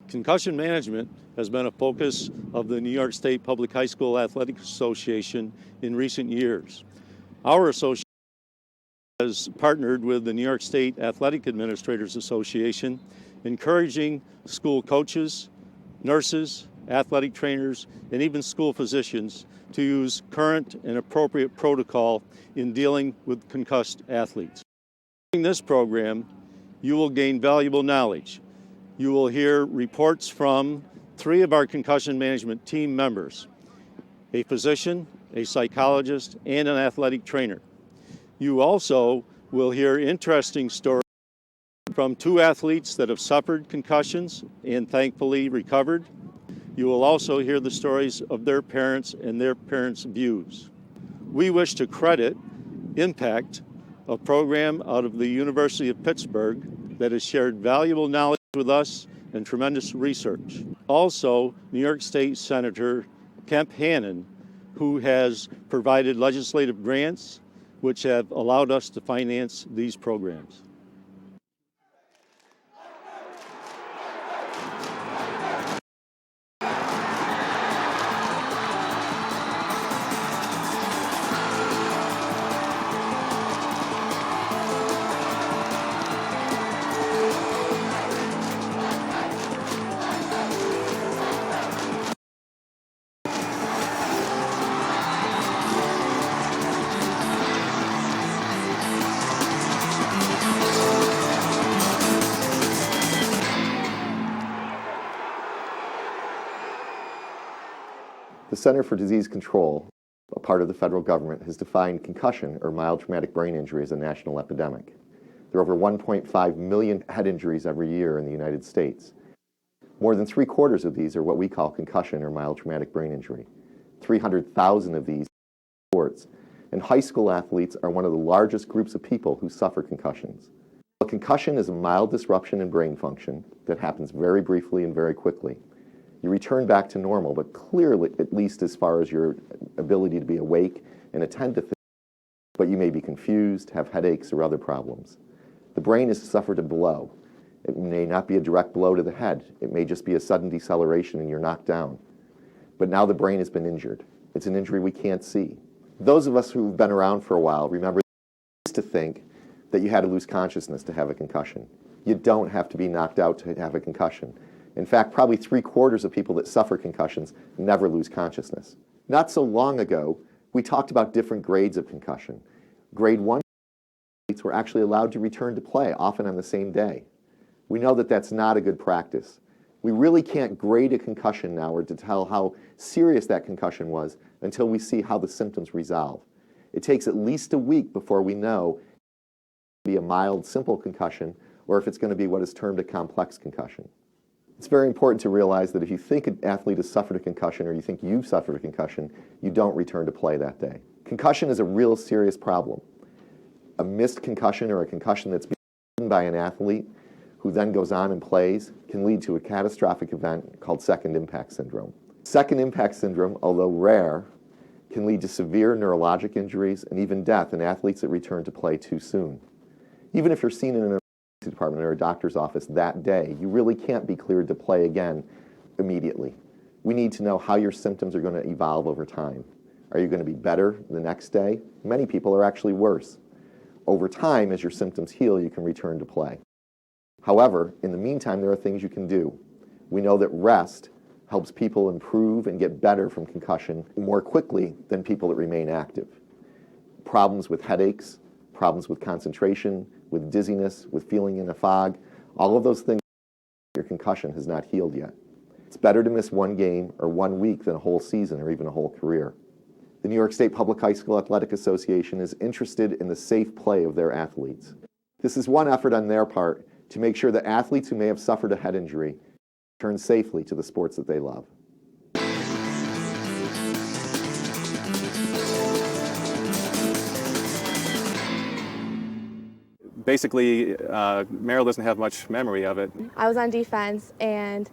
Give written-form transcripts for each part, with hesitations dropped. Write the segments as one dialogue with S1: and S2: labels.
S1: Concussion management has been a focus of the New York State Public High School Athletic Association in recent years. Our association has partnered with the New York State Athletic Administrators Association, encouraging school coaches, nurses, athletic trainers, and even school physicians to use current and appropriate protocol in dealing with concussed athletes. During this program, you will gain valuable knowledge. You will hear reports from 3 of our concussion management team members, a physician, a psychologist, and an athletic trainer. You also will hear interesting stories from 2 athletes that have suffered concussions and thankfully recovered. You will also hear the stories of their parents and their parents' views. We wish to credit Impact, a program out of the University of Pittsburgh that has shared valuable knowledge with us and tremendous research. Also, New York State Senator Kemp Hannon, who has provided legislative grants which have allowed us to finance these programs.
S2: The Center for Disease Control, a part of the federal government, has defined concussion, or mild traumatic brain injury, as a national epidemic. There are over 1.5 million head injuries every year in the United States. More than 3/4 of these are what we call concussion, or mild traumatic brain injury. 300,000 of these are sports, and high school athletes are one of the largest groups of people who suffer concussions. A concussion is a mild disruption in brain function that happens very briefly and very quickly. You return back to normal, but clearly, at least as far as your ability to be awake and attend to things, but you may be confused, have headaches, or other problems. The brain has suffered a blow. It may not be a direct blow to the head. It may just be a sudden deceleration and you're knocked down. But now the brain has been injured. It's an injury we can't see. Those of us who've been around for a while remember to think that you had to lose consciousness to have a concussion. You don't have to be knocked out to have a concussion. In fact, probably 3/4 of people that suffer concussions never lose consciousness. Not so long ago, we talked about different grades of concussion. Grade 1 athletes were actually allowed to return to play, often on the same day. We know that that's not a good practice. We really can't grade a concussion now or to tell how serious that concussion was until we see how the symptoms resolve. It takes at least a week before we know if it's going to be a mild, simple concussion or if it's going to be what is termed a complex concussion. It's very important to realize that if you think an athlete has suffered a concussion or you think you've suffered a concussion, you don't return to play that day. Concussion is a real serious problem. A missed concussion or a concussion that's been by an athlete who then goes on and plays can lead to a catastrophic event called second impact syndrome. Second impact syndrome, although rare, can lead to severe neurologic injuries and even death in athletes that return to play too soon. Even if you're seen in an department or a doctor's office that day, you really can't be cleared to play again immediately. We need to know how your symptoms are going to evolve over time. Are you going to be better the next day? Many people are actually worse. Over time, as your symptoms heal, you can return to play. However, in the meantime, there are things you can do. We know that rest helps people improve and get better from concussion more quickly than people that remain active. Problems with headaches, problems with concentration, with dizziness, with feeling in a fog, all of those things, your concussion has not healed yet. It's better to miss one game or 1 week than a whole season or even a whole career. The New York State Public High School Athletic Association is interested in the safe play of their athletes. This is one effort on their part to make sure that athletes who may have suffered a head injury return safely to the sports that they love.
S3: Basically, Meryl doesn't have much memory of it.
S4: I was on defense and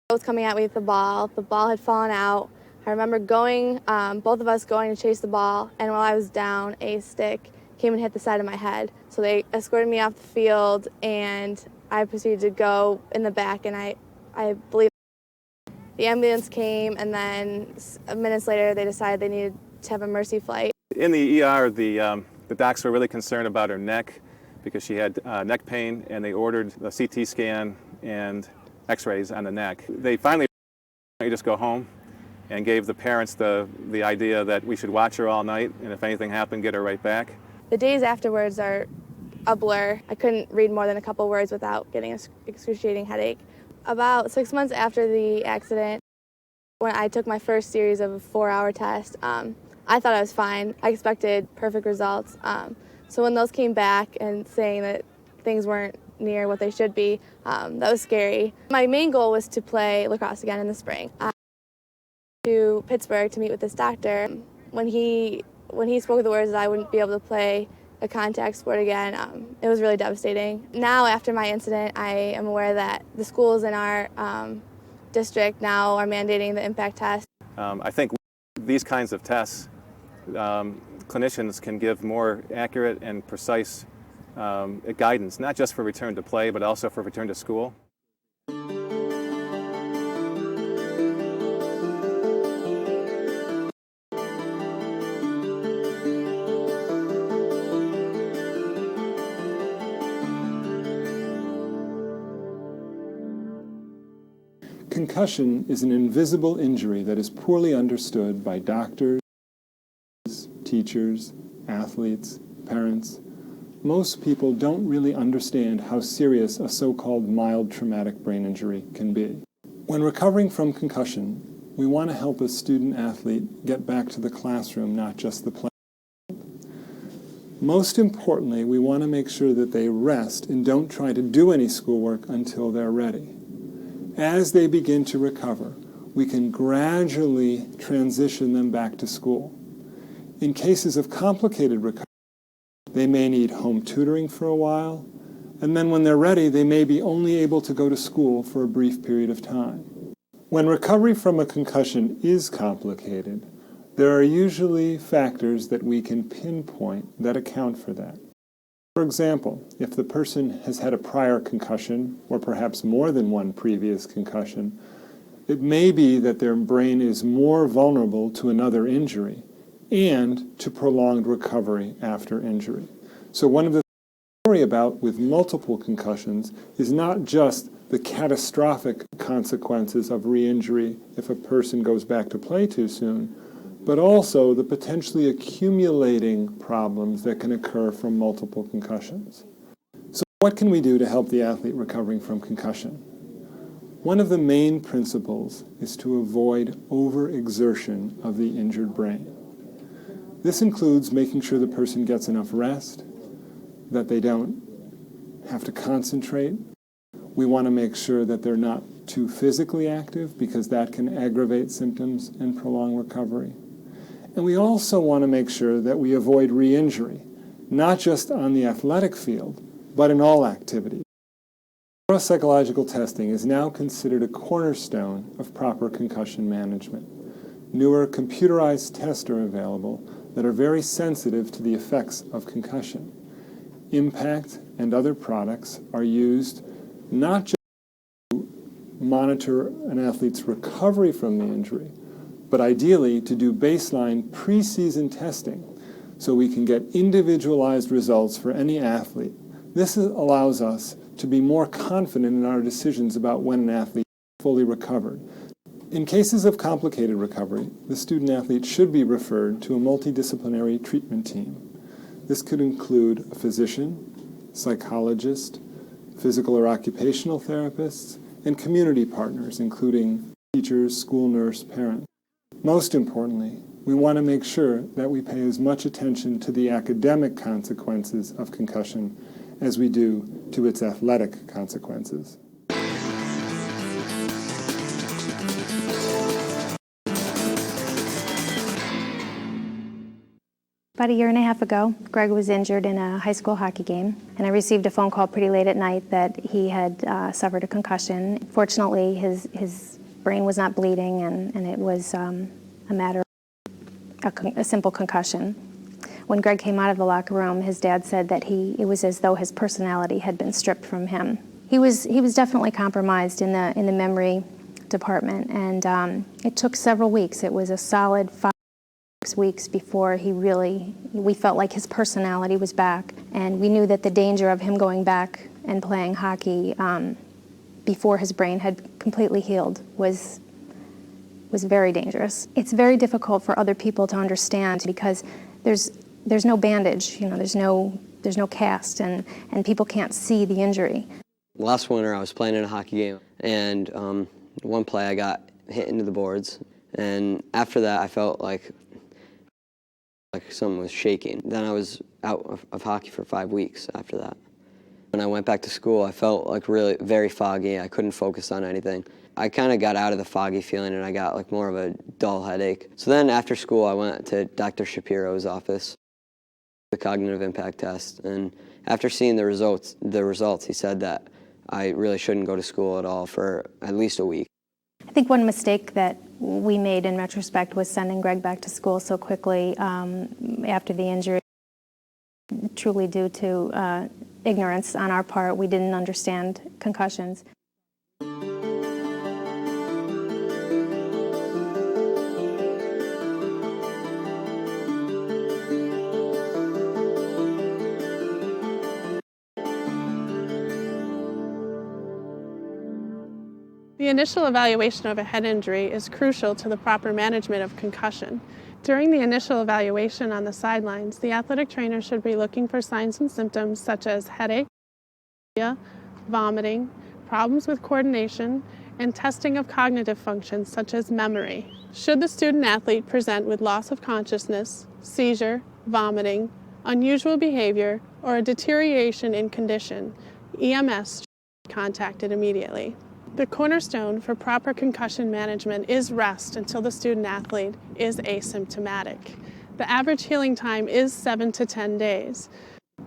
S4: I was coming at me with the ball. The ball had fallen out. I remember both of us going to chase the ball, and while I was down, a stick came and hit the side of my head. So they escorted me off the field, and I proceeded to go in the back, and I I believe the ambulance came, and then minutes later they decided they needed to have a mercy flight.
S3: In the ER, the docs were really concerned about her neck because she had neck pain, and they ordered a CT scan and x-rays on the neck. They finally just go home and gave the parents the idea that we should watch her all night, and if anything happened, get her right back.
S4: The days afterwards are a blur. I couldn't read more than a couple words without getting an excruciating headache. About 6 months after the accident, when I took my first series of a 4-hour test, I thought I was fine. I expected perfect results. So when those came back and saying that things weren't near what they should be, that was scary. My main goal was to play lacrosse again in the spring. I went to Pittsburgh to meet with this doctor. When he spoke the words that I wouldn't be able to play a contact sport again, it was really devastating. Now, after my incident, I am aware that the schools in our district now are mandating the impact test.
S3: I think these kinds of tests, clinicians can give more accurate and precise guidance, not just for return to play, but also for return to school.
S5: Concussion is an invisible injury that is poorly understood by doctors, teachers, athletes, parents. Most people don't really understand how serious a so-called mild traumatic brain injury can be. When recovering from concussion, we want to help a student athlete get back to the classroom, not just the playing field. Most importantly, we want to make sure that they rest and don't try to do any schoolwork until they're ready. As they begin to recover, we can gradually transition them back to school. In cases of complicated recovery, they may need home tutoring for a while, and then when they're ready, they may be only able to go to school for a brief period of time. When recovery from a concussion is complicated, there are usually factors that we can pinpoint that account for that. For example, if the person has had a prior concussion, or perhaps more than one previous concussion, it may be that their brain is more vulnerable to another injury and to prolonged recovery after injury. So one of the things to worry about with multiple concussions is not just the catastrophic consequences of re-injury if a person goes back to play too soon, but also the potentially accumulating problems that can occur from multiple concussions. So what can we do to help the athlete recovering from concussion? One of the main principles is to avoid overexertion of the injured brain. This includes making sure the person gets enough rest, that they don't have to concentrate. We want to make sure that they're not too physically active because that can aggravate symptoms and prolong recovery. And we also want to make sure that we avoid re-injury, not just on the athletic field, but in all activities. Neuropsychological testing is now considered a cornerstone of proper concussion management. Newer computerized tests are available that are very sensitive to the effects of concussion. Impact and other products are used not just to monitor an athlete's recovery from the injury, but ideally to do baseline preseason testing so we can get individualized results for any athlete. This allows us to be more confident in our decisions about when an athlete is fully recovered. In cases of complicated recovery, the student athlete should be referred to a multidisciplinary treatment team. This could include a physician, psychologist, physical or occupational therapists, and community partners, including teachers, school nurse, parents. Most importantly, we want to make sure that we pay as much attention to the academic consequences of concussion as we do to its athletic consequences.
S6: About a year and a half ago, Greg was injured in a high school hockey game, and I received a phone call pretty late at night that he had suffered a concussion. Fortunately, his brain was not bleeding, and it was a matter of a simple concussion. When Greg came out of the locker room, his dad said that it was as though his personality had been stripped from him. He was definitely compromised in the memory department, and it took several weeks. It was a solid 5 weeks before we felt like his personality was back, and we knew that the danger of him going back and playing hockey before his brain had completely healed was very dangerous. It's very difficult for other people to understand because there's no bandage, there's no cast, and people can't see the injury.
S7: Last winter I was playing in a hockey game, and one play I got hit into the boards, and after that I felt like something was shaking. Then I was out of hockey for 5 weeks after that. When I went back to school, I felt like really very foggy. I couldn't focus on anything. I kind of got out of the foggy feeling, and I got like more of a dull headache. So then after school I went to Dr. Shapiro's office, the cognitive impact test, and after seeing the results, he said that I really shouldn't go to school at all for at least a week.
S6: I think one mistake that we made in retrospect was sending Greg back to school so quickly after the injury, truly due to ignorance on our part. We didn't understand concussions.
S8: The initial evaluation of a head injury is crucial to the proper management of concussion. During the initial evaluation on the sidelines, the athletic trainer should be looking for signs and symptoms such as headache, vomiting, problems with coordination, and testing of cognitive functions such as memory. Should the student athlete present with loss of consciousness, seizure, vomiting, unusual behavior, or a deterioration in condition, EMS should be contacted immediately. The cornerstone for proper concussion management is rest until the student athlete is asymptomatic. The average healing time is 7 to 10 days.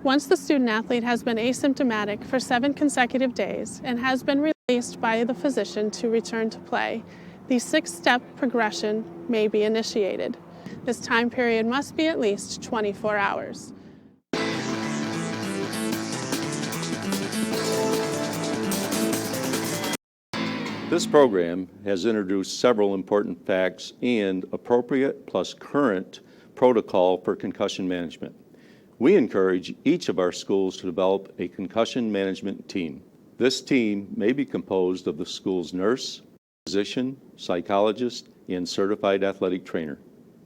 S8: Once the student athlete has been asymptomatic for 7 consecutive days and has been released by the physician to return to play, the 6-step progression may be initiated. This time period must be at least 24 hours.
S1: This program has introduced several important facts and appropriate plus current protocol for concussion management. We encourage each of our schools to develop a concussion management team. This team may be composed of the school's nurse, physician, psychologist, and certified athletic trainer.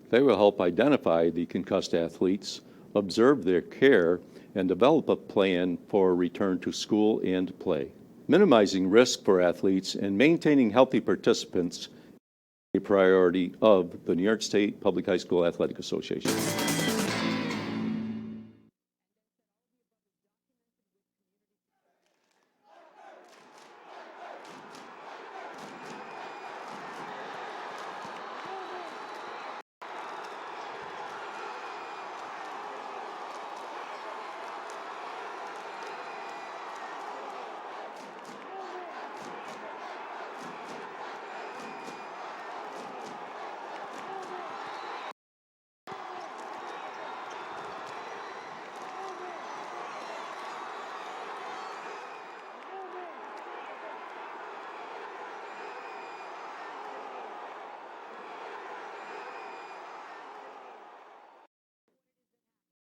S1: They will help identify the concussed athletes, observe their care, and develop a plan for return to school and play. Minimizing risk for athletes and maintaining healthy participants is a priority of the New York State Public High School Athletic Association.